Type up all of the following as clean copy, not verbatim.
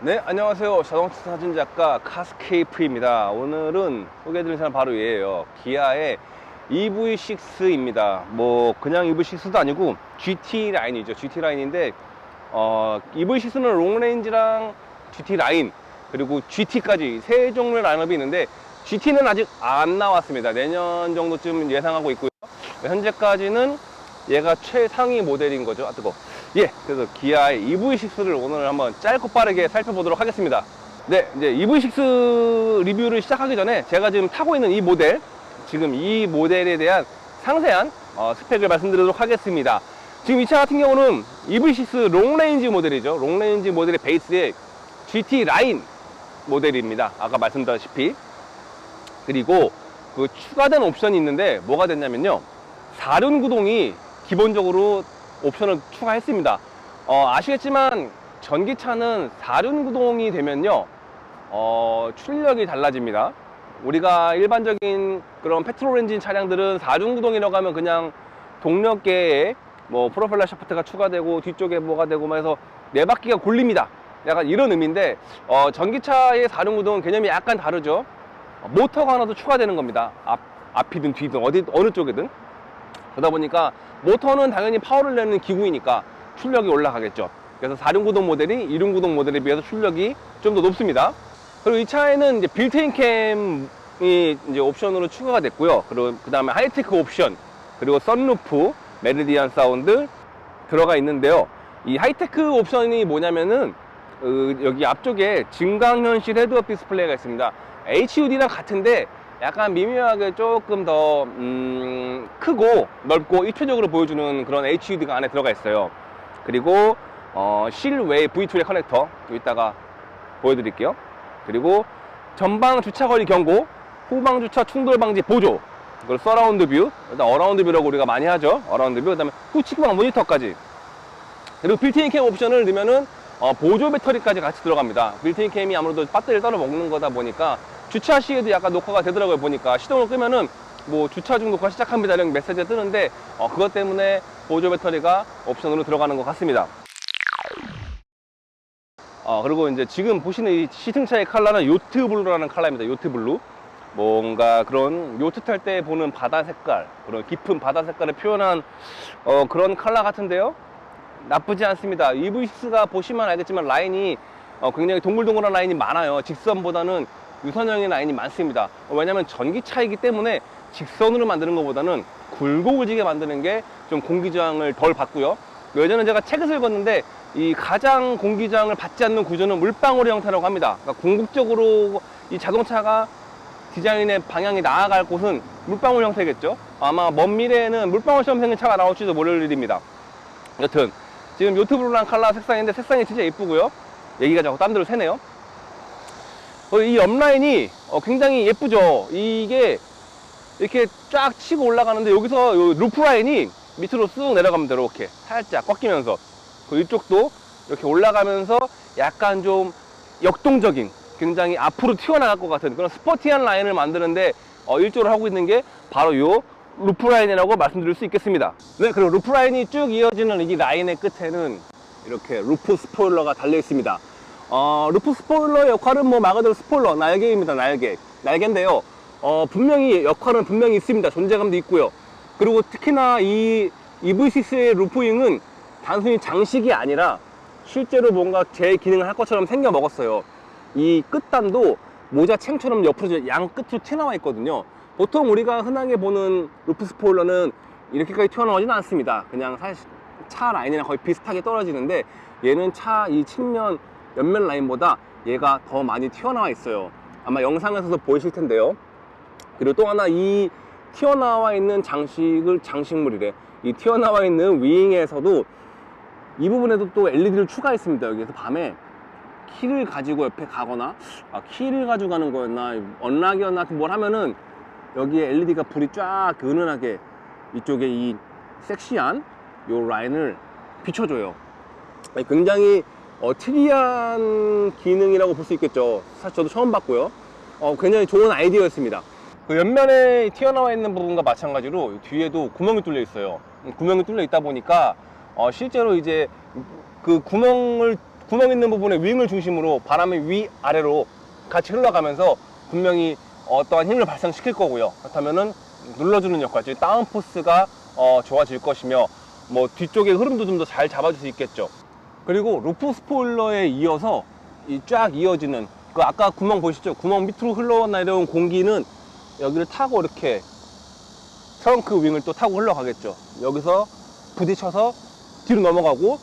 네, 안녕하세요. 자동차 사진작가 카스케이프입니다. 오늘은 소개해드릴 차는 바로 얘예요. 기아의 EV6입니다. 뭐 그냥 EV6도 아니고 GT 라인이죠. GT 라인인데 EV6는 롱레인지랑 GT 라인 그리고 GT까지 세 종류의 라인업이 있는데 GT는 아직 안 나왔습니다. 내년 정도쯤 예상하고 있고요. 현재까지는 얘가 최상위 모델인 거죠. 아 뜨거. 예, 그래서 기아의 EV6를 오늘 한번 짧고 빠르게 살펴보도록 하겠습니다. 네, 이제 EV6 리뷰를 시작하기 전에 제가 지금 타고 있는 이 모델, 지금 이 모델에 대한 상세한 스펙을 말씀드리도록 하겠습니다. 지금 이 차 같은 경우는 EV6 롱레인지 모델이죠. 롱레인지 모델의 베이스에 GT 라인 모델입니다. 아까 말씀드렸다시피. 그리고 그 추가된 옵션이 있는데 뭐가 됐냐면요. 4륜 구동이 기본적으로 옵션을 추가했습니다. 아시겠지만 전기차는 4륜 구동이 되면요 출력이 달라집니다. 우리가 일반적인 그런 페트롤 엔진 차량들은 4륜 구동이라고 하면 그냥 동력계에 뭐 프로펠러 샤프트가 추가되고 뒤쪽에 뭐가 되고 막 해서 네 바퀴가 굴립니다. 약간 이런 의미인데 전기차의 4륜 구동은 개념이 약간 다르죠. 모터가 하나 더 추가되는 겁니다. 앞이든 뒤든 어느 쪽이든. 그러다 보니까 모터는 당연히 파워를 내는 기구이니까 출력이 올라가겠죠. 그래서 4륜 구동 모델이 2륜 구동 모델에 비해서 출력이 좀 더 높습니다. 그리고 이 차에는 이제 빌트인 캠이 이제 옵션으로 추가가 됐고요. 그리고 그 다음에 하이테크 옵션, 그리고 선루프, 메리디안 사운드 들어가 있는데요. 이 하이테크 옵션이 뭐냐면은 여기 앞쪽에 증강현실 헤드업 디스플레이가 있습니다. HUD랑 같은데 약간 미묘하게 조금 더 크고 넓고 입체적으로 보여주는 그런 HUD가 안에 들어가 있어요. 그리고 실외 V2의 커넥터 이따가 보여드릴게요. 그리고 전방 주차거리 경고, 후방 주차 충돌 방지 보조, 그리고 서라운드 뷰, 일단 어라운드 뷰라고 우리가 많이 하죠. 어라운드 뷰, 그다음에 후측방 모니터까지. 그리고 빌트인 캠 옵션을 넣으면은 보조 배터리까지 같이 들어갑니다. 빌트인 캠이 아무래도 배터리를 따로 먹는 거다 보니까 주차 시에도 약간 녹화가 되더라고요. 보니까 시동을 끄면은 뭐 주차 중 녹화 시작합니다 이런 메시지가 뜨는데 그것 때문에 보조 배터리가 옵션으로 들어가는 것 같습니다. 그리고 이제 지금 보시는 이 시승차의 컬러는 요트 블루라는 컬러입니다. 요트 블루. 뭔가 그런 요트 탈 때 보는 바다 색깔, 그런 깊은 바다 색깔을 표현한 그런 컬러 같은데요. 나쁘지 않습니다. EV6가 보시면 알겠지만 라인이 굉장히 동글동글한 라인이 많아요. 직선보다는 유선형의 라인이 많습니다. 왜냐면 전기차이기 때문에 직선으로 만드는 것보다는 굴곡을지게 만드는 게 좀 공기저항을 덜 받고요. 예전에 제가 책을 읽었는데 이 가장 공기저항을 받지 않는 구조는 물방울 형태라고 합니다. 그러니까 궁극적으로 이 자동차가 디자인의 방향이 나아갈 곳은 물방울 형태겠죠. 아마 먼 미래에는 물방울처럼 생긴 차가 나올지도 모를 일입니다. 여튼 지금 요트블루랑 컬러 색상인데 색상이 진짜 예쁘고요. 얘기가 자꾸 딴 데로 새네요. 이 옆라인이 굉장히 예쁘죠. 이게 이렇게 쫙 치고 올라가는데 여기서 요 루프 라인이 밑으로 쑥 내려갑니다. 이렇게 살짝 꺾이면서 이쪽도 이렇게 올라가면서 약간 좀 역동적인, 굉장히 앞으로 튀어나갈 것 같은 그런 스포티한 라인을 만드는데 일조를 하고 있는 게 바로 요 루프 라인이라고 말씀드릴 수 있겠습니다. 네, 그리고 루프 라인이 쭉 이어지는 이 라인의 끝에는 이렇게 루프 스포일러가 달려 있습니다. 루프 스포일러의 역할은 뭐 말 그대로 스포일러, 날개입니다. 날개인데요. 분명히 역할은 분명히 있습니다. 존재감도 있고요. 그리고 특히나 이 EV6의 루프윙은 단순히 장식이 아니라 실제로 뭔가 제 기능을 할 것처럼 생겨 먹었어요. 이 끝단도 모자 챙처럼 옆으로 양 끝으로 튀어나와 있거든요. 보통 우리가 흔하게 보는 루프 스포일러는 이렇게까지 튀어나오지는 않습니다. 그냥 사실 차 라인이랑 거의 비슷하게 떨어지는데 얘는 차 이 측면 옆면 라인보다 얘가 더 많이 튀어나와 있어요. 아마 영상에서도 보이실 텐데요. 그리고 또 하나 이 튀어나와 있는 장식물이래. 이 튀어나와 있는 윙에서도 이 부분에도 또 LED를 추가했습니다. 여기서 밤에 키를 가지고 옆에 가거나 키를 가지고 가는 거였나 언락이었나 뭘 하면은 여기에 LED가 불이 쫙 은은하게 이쪽에 이 섹시한 요 라인을 비춰줘요. 굉장히 특이한 기능이라고 볼 수 있겠죠. 사실 저도 처음 봤고요. 굉장히 좋은 아이디어였습니다. 그 옆면에 튀어나와 있는 부분과 마찬가지로 뒤에도 구멍이 뚫려 있어요. 구멍이 뚫려 있다 보니까 실제로 이제 그 구멍 있는 부분에 윙을 중심으로 바람이 위아래로 같이 흘러가면서 분명히 어떠한 힘을 발생시킬 거고요. 그렇다면은 눌러주는 역할, 즉 다운포스가 좋아질 것이며, 뭐 뒤쪽의 흐름도 좀 더 잘 잡아줄 수 있겠죠. 그리고 루프 스포일러에 이어서 이 쫙 이어지는 그 아까 구멍 보시죠? 구멍 밑으로 흘러내려온 공기는 여기를 타고 이렇게 트렁크 윙을 또 타고 흘러가겠죠. 여기서 부딪혀서 뒤로 넘어가고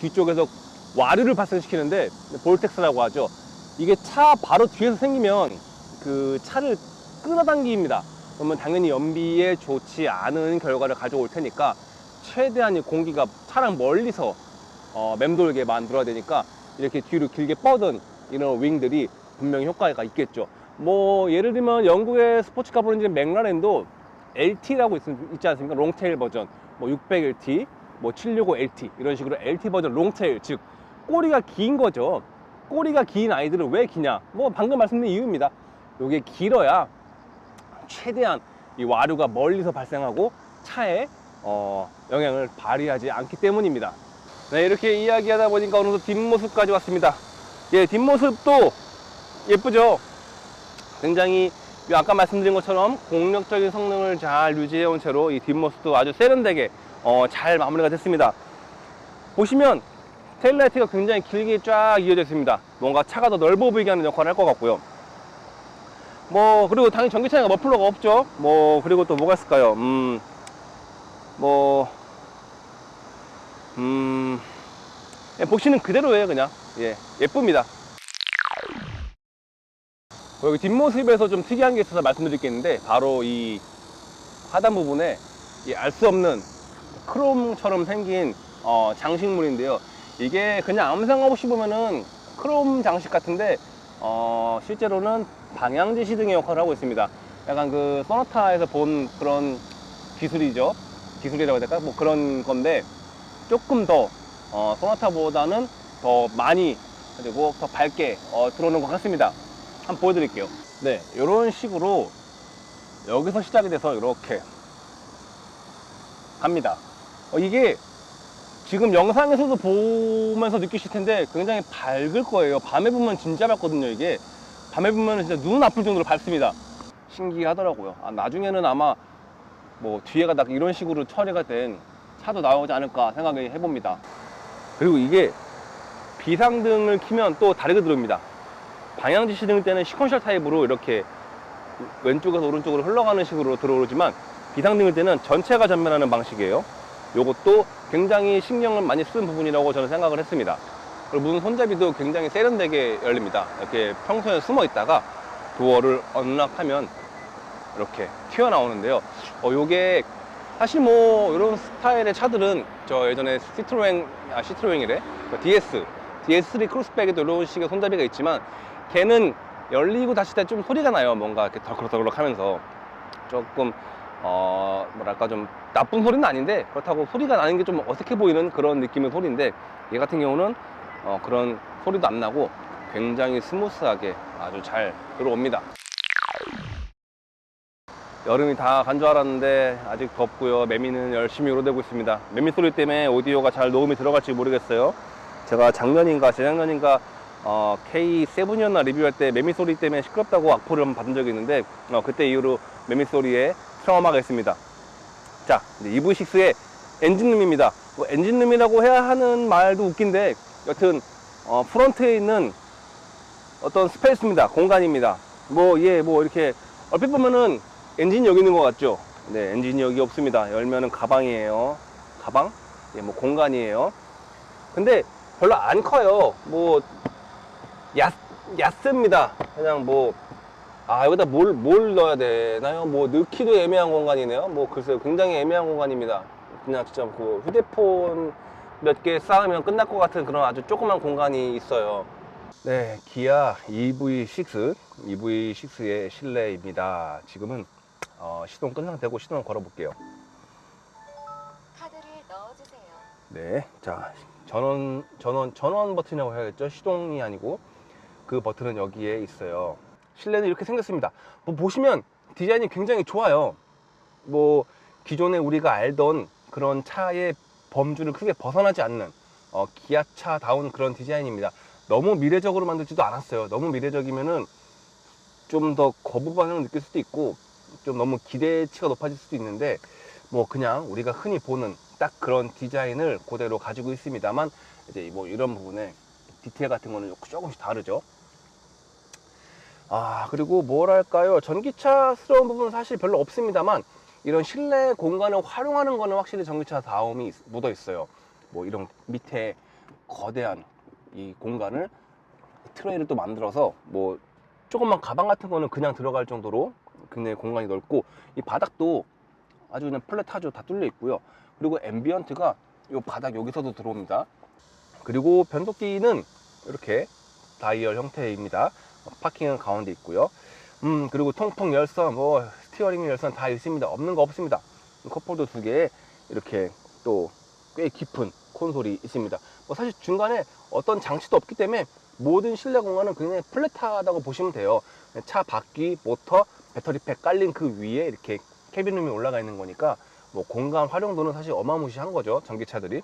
뒤쪽에서 와류를 발생시키는데 볼텍스라고 하죠. 이게 차 바로 뒤에서 생기면 그 차를 끌어당깁니다. 그러면 당연히 연비에 좋지 않은 결과를 가져올 테니까 최대한 이 공기가 차랑 멀리서 맴돌게 만들어야 되니까 이렇게 뒤로 길게 뻗은 이런 윙들이 분명히 효과가 있겠죠. 뭐 예를 들면 영국의 스포츠카 브랜드 맥라렌도 LT라고 있지 않습니까? 롱테일 버전, 뭐 600LT, 뭐 765LT 이런 식으로 LT 버전 롱테일, 즉 꼬리가 긴 거죠. 꼬리가 긴 아이들은 왜 기냐? 뭐 방금 말씀드린 이유입니다. 이게 길어야 최대한 이 와류가 멀리서 발생하고 차에 영향을 발휘하지 않기 때문입니다. 네, 이렇게 이야기하다 보니까 어느덧 뒷모습까지 왔습니다. 예, 뒷모습도 예쁘죠? 굉장히 아까 말씀드린 것처럼 공력적인 성능을 잘 유지해온 채로 이 뒷모습도 아주 세련되게 잘 마무리가 됐습니다. 보시면 테일라이트가 굉장히 길게 쫙 이어져 있습니다. 뭔가 차가 더 넓어 보이게 하는 역할을 할 것 같고요. 뭐 그리고 당연히 전기차니까 머플러가 없죠. 뭐 그리고 또 뭐가 있을까요? 보시는 그대로예요. 그냥 예쁩니다. 여기 뒷모습에서 좀 특이한 게 있어서 말씀드릴 게 있는데, 바로 이 하단 부분에 알 수 없는 크롬처럼 생긴 장식물인데요. 이게 그냥 아무 생각 없이 보면은 크롬 장식 같은데 실제로는 방향지시 등의 역할을 하고 있습니다. 약간 그 소나타에서 본 그런 기술이죠. 기술이라고 해야 될까? 뭐 그런 건데 조금 더 소나타보다는 더 많이 그리고 더 밝게 들어오는 것 같습니다. 한번 보여드릴게요. 네, 이런 식으로 여기서 시작이 돼서 이렇게 갑니다. 이게 지금 영상에서도 보면서 느끼실 텐데 굉장히 밝을 거예요. 밤에 보면 진짜 밝거든요. 이게 밤에 보면 진짜 눈 아플 정도로 밝습니다. 신기하더라고요. 나중에는 아마 뭐 뒤에가 딱 이런 식으로 처리가 된 차도 나오지 않을까 생각을 해봅니다. 그리고 이게 비상등을 켜면 또 다르게 들어옵니다. 방향지시 등 때는 시퀀셜 타입으로 이렇게 왼쪽에서 오른쪽으로 흘러가는 식으로 들어오지만, 비상등일 때는 전체가 전면하는 방식이에요. 요것도 굉장히 신경을 많이 쓴 부분이라고 저는 생각을 했습니다. 그리고 문 손잡이도 굉장히 세련되게 열립니다. 이렇게 평소에 숨어 있다가 도어를 언락하면 이렇게 튀어나오는데요. 요게 사실 뭐 이런 스타일의 차들은 저 예전에 시트로행이래 DS3 크로스백에도 이런 식의 손잡이가 있지만, 걔는 열리고 닫힐 때 좀 소리가 나요. 뭔가 이렇게 덜컥덜컥 하면서 조금 뭐랄까 좀 나쁜 소리는 아닌데, 그렇다고 소리가 나는 게 좀 어색해 보이는 그런 느낌의 소리인데, 얘 같은 경우는 그런 소리도 안 나고 굉장히 스무스하게 아주 잘 들어옵니다. 여름이 다 간 줄 알았는데 아직 덥고요. 매미는 열심히 우러대고 있습니다. 매미 소리 때문에 오디오가 잘 녹음이 들어갈지 모르겠어요. 제가 작년인가 재작년인가 K7이었나 리뷰할 때 매미 소리 때문에 시끄럽다고 악플을 한번 받은 적이 있는데, 그때 이후로 매미 소리에 트라우마가 있습니다. 자, EV6의 엔진룸입니다. 뭐 엔진룸이라고 해야 하는 말도 웃긴데, 여튼 프론트에 있는 어떤 스페이스입니다. 공간입니다. 뭐 이렇게 얼핏 보면은 엔진이 여기 있는 것 같죠? 네, 엔진이 여기 없습니다. 열면은 가방이에요. 가방? 뭐 공간이에요. 근데 별로 안 커요. 뭐 얕습니다. 그냥 여기다 뭘 넣어야 되나요? 뭐 넣기도 애매한 공간이네요. 뭐 글쎄요, 굉장히 애매한 공간입니다. 그냥 진짜 그 휴대폰 몇 개 쌓으면 끝날 것 같은 그런 아주 조그만 공간이 있어요. 네, 기아 EV6의 실내입니다. 지금은 시동 끈 상태고 시동을 걸어 볼게요. 카드를 넣어주세요. 네, 자, 전원 버튼이라고 해야겠죠? 시동이 아니고 그 버튼은 여기에 있어요. 실내는 이렇게 생겼습니다. 뭐 보시면 디자인이 굉장히 좋아요. 뭐 기존에 우리가 알던 그런 차의 범주를 크게 벗어나지 않는 기아차다운 그런 디자인입니다. 너무 미래적으로 만들지도 않았어요. 너무 미래적이면은 좀 더 거부 반응을 느낄 수도 있고 좀 너무 기대치가 높아질 수도 있는데, 뭐 그냥 우리가 흔히 보는 딱 그런 디자인을 그대로 가지고 있습니다만, 이제 뭐 이런 부분에 디테일 같은 거는 조금씩 다르죠. 그리고 뭐랄까요, 전기차스러운 부분은 사실 별로 없습니다만, 이런 실내 공간을 활용하는 거는 확실히 전기차다움이 묻어 있어요. 뭐 이런 밑에 거대한 이 공간을, 트레이를 또 만들어서 뭐 조금만 가방 같은 거는 그냥 들어갈 정도로 굉장히 공간이 넓고, 이 바닥도 아주 그냥 플랫하죠. 다 뚫려 있고요. 그리고 앰비언트가 이 바닥 여기서도 들어옵니다. 그리고 변속기는 이렇게 다이얼 형태입니다. 파킹은 가운데 있고요. 그리고 통풍 열선, 뭐 스티어링 열선 다 있습니다. 없는 거 없습니다. 컵홀더 2개에 이렇게 또 꽤 깊은 콘솔이 있습니다. 뭐 사실 중간에 어떤 장치도 없기 때문에 모든 실내 공간은 굉장히 플랫하다고 보시면 돼요. 차 바퀴, 모터, 배터리팩 깔린 그 위에 이렇게 캐비닛이 올라가 있는 거니까 뭐 공간 활용도는 사실 어마무시한 거죠, 전기차들이.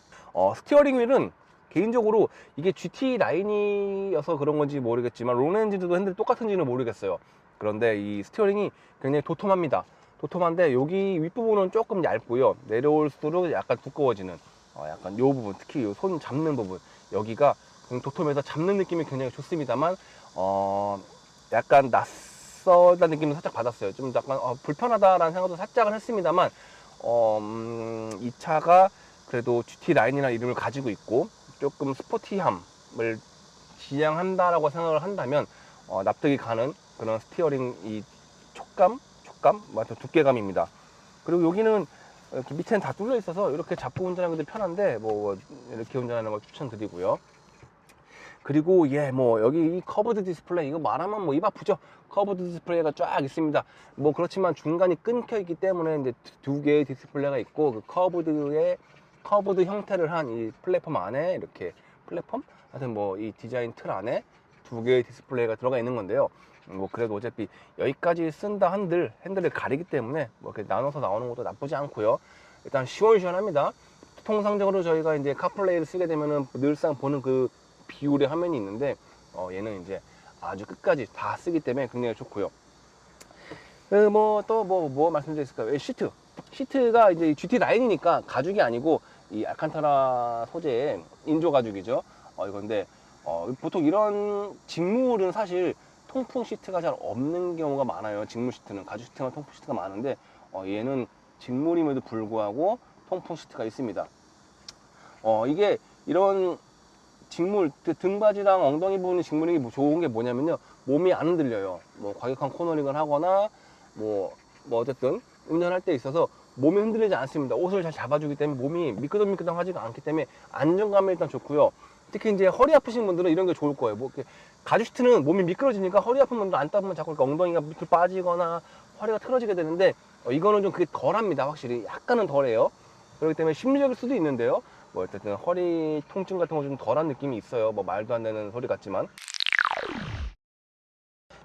스티어링 휠은 개인적으로 이게 GT 라인이어서 그런 건지 모르겠지만, 롱레인지도 핸들이 똑같은지는 모르겠어요. 그런데 이 스티어링이 굉장히 도톰합니다. 도톰한데 여기 윗부분은 조금 얇고요. 내려올수록 약간 두꺼워지는, 약간 요 부분, 특히 요 손 잡는 부분, 여기가 도톰해서 잡는 느낌이 굉장히 좋습니다만, 약간 낯설다는 느낌을 살짝 받았어요. 좀 약간 불편하다라는 생각도 살짝은 했습니다만, 이 차가 그래도 GT 라인이라는 이름을 가지고 있고 조금 스포티함을 지향한다라고 생각을 한다면 납득이 가는 그런 스티어링 이 촉감, 맞죠, 두께감입니다. 그리고 여기는 이렇게 밑에는 다 뚫려 있어서 이렇게 잡고 운전하기도 편한데, 뭐 이렇게 운전하는 걸 추천드리고요. 그리고 뭐 여기 이 커브드 디스플레이, 이거 말하면 뭐 입 아프죠. 커브드 디스플레이가 쫙 있습니다. 뭐 그렇지만 중간이 끊겨 있기 때문에 이제 2개의 디스플레이가 있고, 그 커브드 형태를 한 이 플랫폼 안에, 이렇게 플랫폼? 하여튼 뭐 이 디자인 틀 안에 2개의 디스플레이가 들어가 있는 건데요. 뭐 그래도 어차피 여기까지 쓴다 한들 핸들을 가리기 때문에 뭐 이렇게 나눠서 나오는 것도 나쁘지 않고요. 일단 시원시원합니다. 통상적으로 저희가 이제 카플레이를 쓰게 되면은 늘상 보는 그 비율의 화면이 있는데, 얘는 이제 아주 끝까지 다 쓰기 때문에 굉장히 좋고요. 뭐 또 뭐 말씀드렸을까요? 시트가 이제 GT 라인이니까 가죽이 아니고 이 알칸타라 소재의 인조 가죽이죠. 이건데 보통 이런 직물은 사실 통풍 시트가 잘 없는 경우가 많아요. 직물 시트는, 가죽 시트나 통풍 시트가 많은데, 얘는 직물임에도 불구하고 통풍 시트가 있습니다. 이게 이런 직물, 등받이랑 엉덩이 부분이 직물이 좋은 게 뭐냐면요, 몸이 안 흔들려요. 뭐 과격한 코너링을 하거나 뭐 어쨌든 운전할 때 있어서 몸이 흔들리지 않습니다. 옷을 잘 잡아주기 때문에 몸이 미끄덩미끄덩하지가 않기 때문에 안정감이 일단 좋고요. 특히 이제 허리 아프신 분들은 이런 게 좋을 거예요. 뭐 이렇게 가죽 시트는 몸이 미끄러지니까 허리 아픈 분들 앉다 보면 자꾸 엉덩이가 밑으로 빠지거나 허리가 틀어지게 되는데, 이거는 좀 그게 덜합니다. 확실히 약간은 덜해요. 그렇기 때문에 심리적일 수도 있는데요, 뭐 어쨌든 허리 통증 같은 거 좀 덜한 느낌이 있어요. 뭐 말도 안 되는 소리 같지만.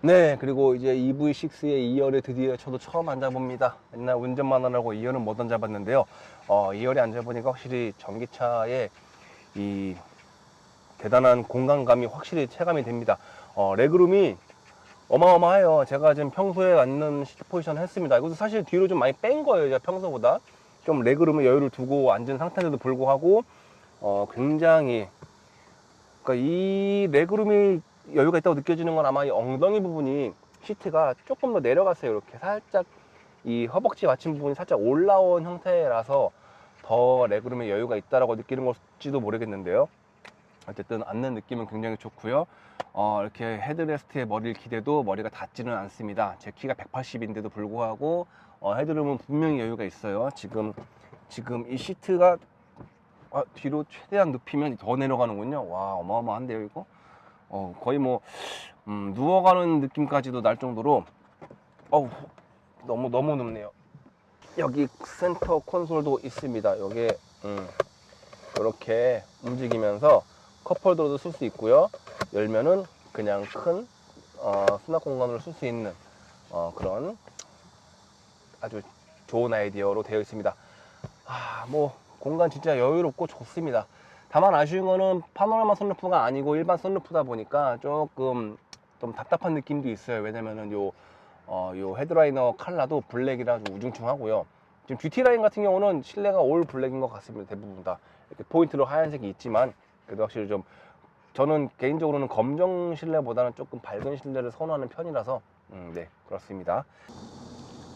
네, 그리고 이제 EV6의 2열에 드디어 저도 처음 앉아봅니다. 옛날 운전만 하라고 2열은 못 앉아봤는데요. 2열에 앉아보니까 확실히 전기차의 이 대단한 공간감이 확실히 체감이 됩니다. 레그룸이 어마어마해요. 제가 지금 평소에 앉는 시트 포지션 했습니다. 이것도 사실 뒤로 좀 많이 뺀 거예요. 제가 평소보다 좀 레그룸에 여유를 두고 앉은 상태인데도 불구하고 굉장히, 그러니까 이 레그룸이 여유가 있다고 느껴지는 건 아마 이 엉덩이 부분이, 시트가 조금 더 내려갔어요. 이렇게 살짝 이 허벅지 받침 부분이 살짝 올라온 형태라서 더 레그룸에 여유가 있다라고 느끼는 걸지도 모르겠는데요. 어쨌든 앉는 느낌은 굉장히 좋고요. 이렇게 헤드레스트에 머리를 기대도 머리가 닿지는 않습니다. 제 키가 180인데도 불구하고 헤드룸은 분명히 여유가 있어요. 지금 이 시트가 뒤로 최대한 눕히면 더 내려가는군요. 와, 어마어마한데요, 이거? 거의 뭐 누워가는 느낌까지도 날 정도로 너무 눕네요. 여기 센터 콘솔도 있습니다. 여기에 이렇게 움직이면서 컵홀더도 쓸 수 있고요. 열면은 그냥 큰 수납 공간으로 쓸 수 있는 그런 아주 좋은 아이디어로 되어 있습니다. 뭐 공간 진짜 여유롭고 좋습니다. 다만 아쉬운 거는 파노라마 선루프가 아니고 일반 선루프다 보니까 조금 좀 답답한 느낌도 있어요. 왜냐면은 요 헤드라이너 컬러도 블랙이라 좀 우중충하고요. 지금 GT 라인 같은 경우는 실내가 올 블랙인 것 같습니다. 대부분 다 이렇게 포인트로 하얀색이 있지만 그래도 확실히 좀 저는 개인적으로는 검정 실내보다는 조금 밝은 실내를 선호하는 편이라서 네, 그렇습니다.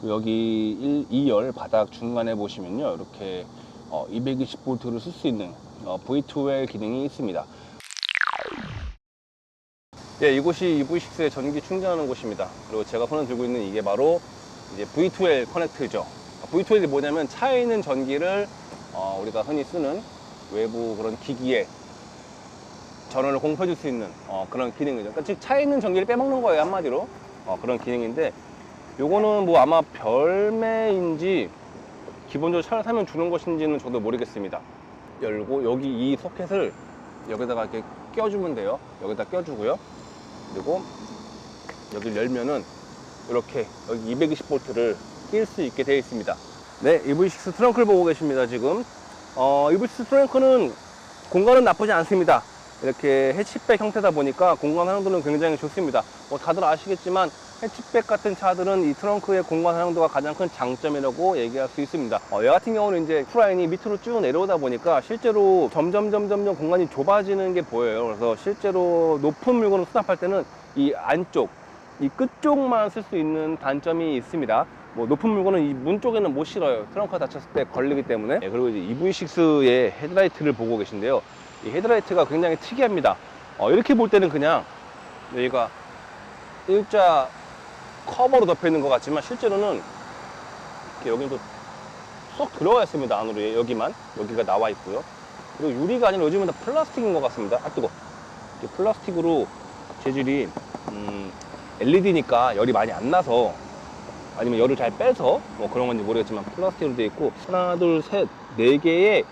여기 2열 바닥 중간에 보시면요, 이렇게 220V를 쓸 수 있는 V2L 기능이 있습니다. 예, 이곳이 EV6의 전기 충전하는 곳입니다. 그리고 제가 손에 들고 있는 이게 바로 이제 V2L 커넥트죠. V2L이 뭐냐면 차에 있는 전기를 우리가 흔히 쓰는 외부 그런 기기에 전원을 공급해 줄 수 있는 그런 기능이죠. 그러니까 즉 차에 있는 전기를 빼먹는 거예요, 한마디로. 그런 기능인데 요거는 뭐 아마 별매인지 기본적으로 차를 사면 주는 것인지는 저도 모르겠습니다. 열고 여기 이 소켓을 여기다가 이렇게 껴주면 돼요. 여기다 껴주고요. 그리고 여기를 열면은 이렇게 여기 220V를 낄 수 있게 되어 있습니다. 네, EV6 트렁크를 보고 계십니다. 지금 EV6 트렁크는 공간은 나쁘지 않습니다. 이렇게 해치백 형태다 보니까 공간 활용도는 굉장히 좋습니다. 다들 아시겠지만 해치백 같은 차들은 이 트렁크의 공간 활용도가 가장 큰 장점이라고 얘기할 수 있습니다. 얘 같은 경우는 이제 프라인이 밑으로 쭉 내려오다 보니까 실제로 점점 공간이 좁아지는 게 보여요. 그래서 실제로 높은 물건을 수납할 때는 이 안쪽, 이 끝쪽만 쓸 수 있는 단점이 있습니다. 높은 물건은 이 문 쪽에는 못 실어요. 트렁크가 닫혔을 때 걸리기 때문에. 네, 그리고 이제 EV6의 헤드라이트를 보고 계신데요. 이 헤드라이트가 굉장히 특이합니다. 이렇게 볼 때는 그냥 여기가 일자 커버로 덮여 있는 것 같지만 실제로는 이렇게 여기도 쏙 들어가 있습니다. 안으로 여기가 나와 있고요. 그리고 유리가 아니라 요즘은 다 플라스틱인 것 같습니다. 아 뜨거. 이렇게 플라스틱으로 재질이 LED니까 열이 많이 안 나서 아니면 열을 잘 빼서 그런 건지 모르겠지만 플라스틱으로 되어 있고 하나 둘 셋 네 개의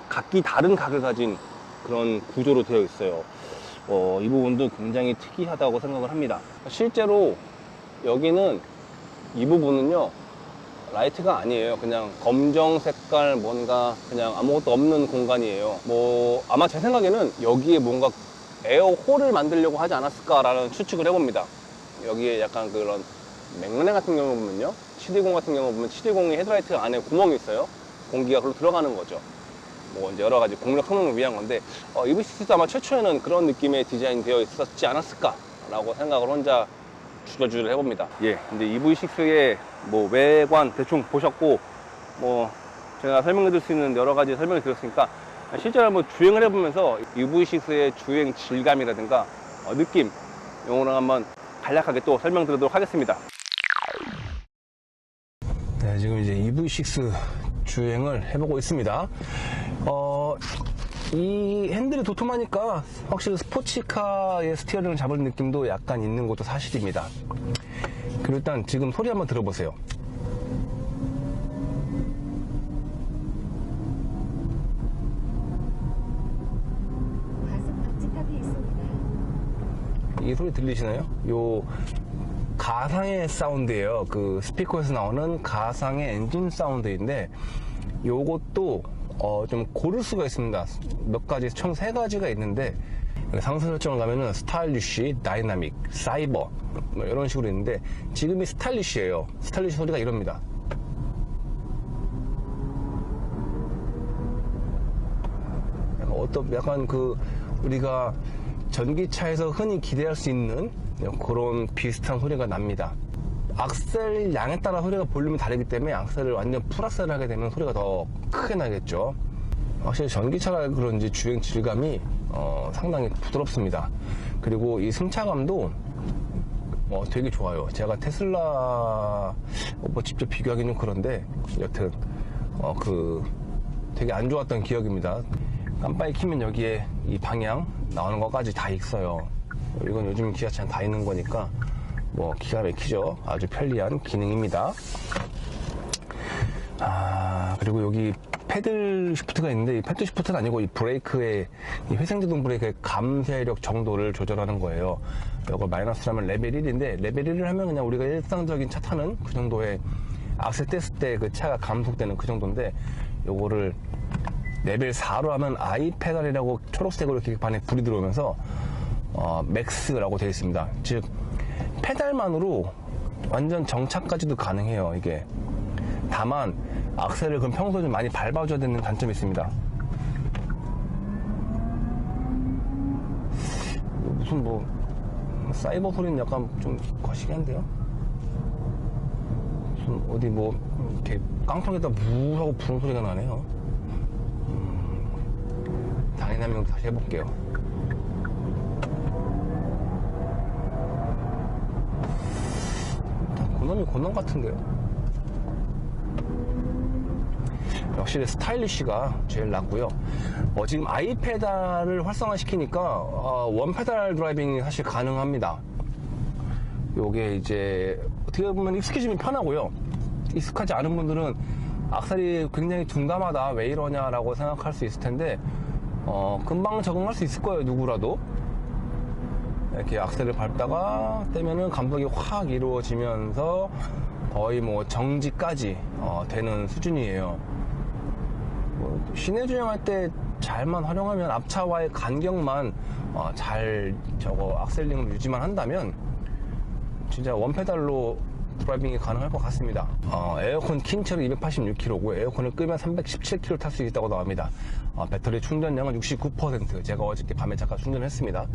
각기 다른 각을 가진 그런 구조로 되어 있어요. 이 부분도 굉장히 특이하다고 생각을 합니다. 실제로 여기는 이 부분은요 라이트가 아니에요. 그냥 검정 색깔 뭔가 그냥 아무것도 없는 공간이에요. 아마 제 생각에는 여기에 뭔가 에어홀을 만들려고 하지 않았을까라는 추측을 해봅니다. 여기에 약간 그런 맥라렌 같은 경우 보면요, 720 같은 경우 보면 720이 헤드라이트 안에 구멍이 있어요. 공기가 그걸로 들어가는 거죠. 이제 여러 가지 공력 성능을 위한 건데 EV6도 아마 최초에는 그런 느낌의 디자인 되어 있었지 않았을까라고 생각을 혼자 주저주저를 해봅니다. 예, 근데 EV6의 외관 대충 보셨고 제가 설명해드릴 수 있는 여러 가지 설명을 드렸으니까 실제로 한번 주행을 해보면서 EV6의 주행 질감이라든가 느낌 이거를 한번 간략하게 또 설명드리도록 하겠습니다. 네, 지금 이제 EV6 주행을 해보고 있습니다. 이 핸들이 도톰하니까 확실히 스포츠카의 스티어링을 잡을 느낌도 약간 있는 것도 사실입니다. 그리고 일단 지금 소리 한번 들어보세요. 이 소리 들리시나요? 요 가상의 사운드예요. 그 스피커에서 나오는 가상의 엔진 사운드인데 요것도 좀 고를 수가 있습니다. 몇 가지, 총 3가지가 있는데 상세 설정을 가면은 스타일리쉬, 다이나믹, 사이버 이런 식으로 있는데 지금이 스타일리쉬예요. 스타일리쉬 소리가 이럽니다. 약간 우리가 전기차에서 흔히 기대할 수 있는 그런 비슷한 소리가 납니다. 악셀 양에 따라 소리가 볼륨이 다르기 때문에 악셀을 완전 풀악셀을 하게 되면 소리가 더 크게 나겠죠. 확실히 전기차라 그런지 주행 질감이 상당히 부드럽습니다. 그리고 이 승차감도 되게 좋아요. 제가 테슬라 직접 비교하기는 그런데 여튼 되게 안 좋았던 기억입니다. 깜빡이 키면 여기에 이 방향 나오는 것까지 다 있어요. 이건 요즘 기아차는 다 있는 거니까 기가 막히죠. 아주 편리한 기능입니다. 그리고 여기 패들 시프트가 있는데 이 패들 시프트는 아니고 이 브레이크의 이 회생제동 브레이크의 감쇄력 정도를 조절하는 거예요. 이걸 마이너스로 하면 레벨 1인데 레벨 1을 하면 그냥 우리가 일상적인 차 타는 그 정도의 악셀 뗐을 때 그 차가 감속되는 그 정도인데 요거를 레벨 4로 하면 I 페달이라고 초록색으로 계기판에 불이 들어오면서 맥스라고 되어 있습니다. 즉 페달만으로 완전 정차까지도 가능해요. 이게 다만 악셀을 그럼 평소에 좀 많이 밟아줘야 되는 단점이 있습니다. 무슨 뭐 사이버 소리는 약간 좀 거시기한데요. 무슨 어디 뭐 이렇게 깡통에다 무 하고 부는 소리가 나네요. 다이나믹 다시 해볼게요. 고놈이 고놈 같은데요. 확실히 스타일리쉬가 제일 낫고요. 지금 I 페달을 활성화시키니까 원 페달 드라이빙이 사실 가능합니다. 요게 이제 어떻게 보면 익숙해지면 편하고요. 익숙하지 않은 분들은 악셀이 굉장히 둔감하다, 왜 이러냐라고 생각할 수 있을 텐데 금방 적응할 수 있을 거예요, 누구라도. 이렇게 악셀을 밟다가 떼면은 감속이 확 이루어지면서 거의 뭐 정지까지 되는 수준이에요. 시내 주행할 때 잘만 활용하면 앞차와의 간격만 잘 악셀링을 유지만 한다면 진짜 원페달로 드라이빙이 가능할 것 같습니다. 에어컨 킨 채로 286km고 에어컨을 끄면 317km 탈 수 있다고 나옵니다. 배터리 충전량은 69%. 제가 어저께 밤에 잠깐 충전했습니다.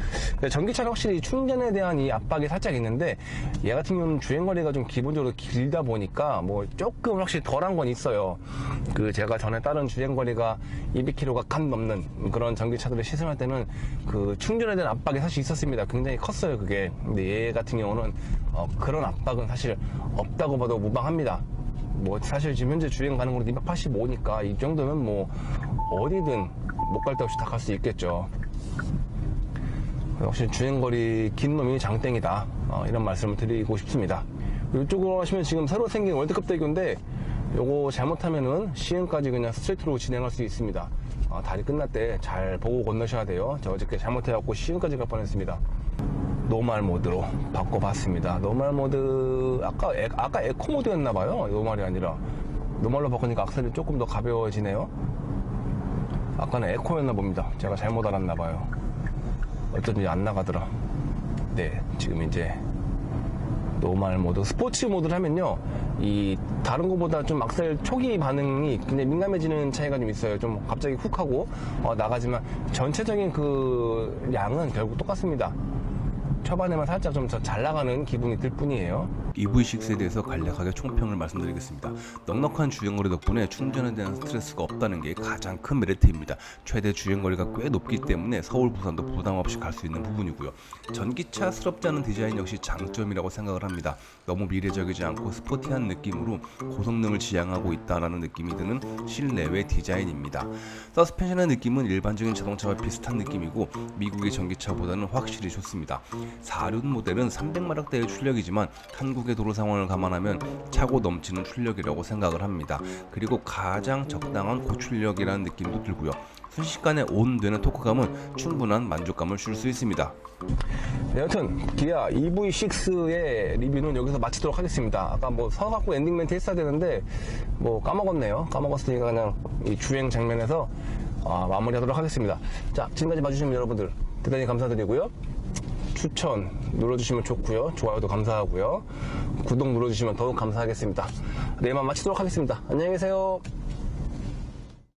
전기차는 확실히 충전에 대한 이 압박이 살짝 있는데 얘 같은 경우는 주행거리가 좀 기본적으로 길다 보니까 뭐 조금 확실히 덜한 건 있어요. 제가 전에 다른 주행거리가 200km가 간 넘는 그런 전기차들을 시승할 때는 그 충전에 대한 압박이 사실 있었습니다. 굉장히 컸어요, 그게. 근데 얘 같은 경우는 그런 압박은 사실 없다고 봐도 무방합니다. 뭐 사실 지금 현재 주행 가능으로 285니까 이 정도면 뭐 어디든 못 갈 데 없이 다 갈 수 있겠죠. 역시 주행거리 긴 놈이 장땡이다, 이런 말씀을 드리고 싶습니다. 이쪽으로 하시면 지금 새로 생긴 월드컵 대교인데 요거 잘못하면은 시흥까지 그냥 스트레이트로 진행할 수 있습니다. 다리 끝날 때 잘 보고 건너셔야 돼요. 저 어저께 잘못해갖고 시흥까지 갈 뻔했습니다. 노멀 모드로 바꿔봤습니다. 노멀 모드 아까 에코 모드였나봐요. 노멀이 아니라 노멀로 바꾸니까 악셀이 조금 더 가벼워지네요. 아까는 에코였나 봅니다. 제가 잘못 알았나봐요. 어쩐지 안 나가더라. 네, 지금 이제 노멀 모드, 스포츠 모드를 하면요, 이 다른 것보다 좀 악셀 초기 반응이 굉장히 민감해지는 차이가 좀 있어요. 좀 갑자기 훅 하고 나가지만 전체적인 그 양은 결국 똑같습니다. 초반에만 살짝 좀 더 잘 나가는 기분이 들 뿐이에요. EV6에 대해서 간략하게 총평을 말씀드리겠습니다. 넉넉한 주행거리 덕분에 충전에 대한 스트레스가 없다는 게 가장 큰 메리트입니다. 최대 주행거리가 꽤 높기 때문에 서울, 부산도 부담 없이 갈 수 있는 부분이고요. 전기차스럽지 않은 디자인 역시 장점이라고 생각을 합니다. 너무 미래적이지 않고 스포티한 느낌으로 고성능을 지향하고 있다는 느낌이 드는 실내외 디자인입니다. 서스펜션의 느낌은 일반적인 자동차와 비슷한 느낌이고 미국의 전기차보다는 확실히 좋습니다. 4륜 모델은 300마력대의 출력이지만 한국의 도로 상황을 감안하면 차고 넘치는 출력이라고 생각을 합니다. 그리고 가장 적당한 고출력이라는 느낌도 들고요. 순식간에 온되는 토크감은 충분한 만족감을 줄 수 있습니다. 네, 여튼 기아 EV6의 리뷰는 여기서 마치도록 하겠습니다. 아까 뭐 서갖고 엔딩 멘트 했어야 되는데 뭐 까먹었네요. 까먹었으니까 그냥 이 주행 장면에서 마무리하도록 하겠습니다. 자, 지금까지 봐주신 여러분들 대단히 감사드리고요. 추천 눌러주시면 좋고요. 좋아요도 감사하고요. 구독 눌러주시면 더욱 감사하겠습니다. 네, 이만 마치도록 하겠습니다. 안녕히 계세요.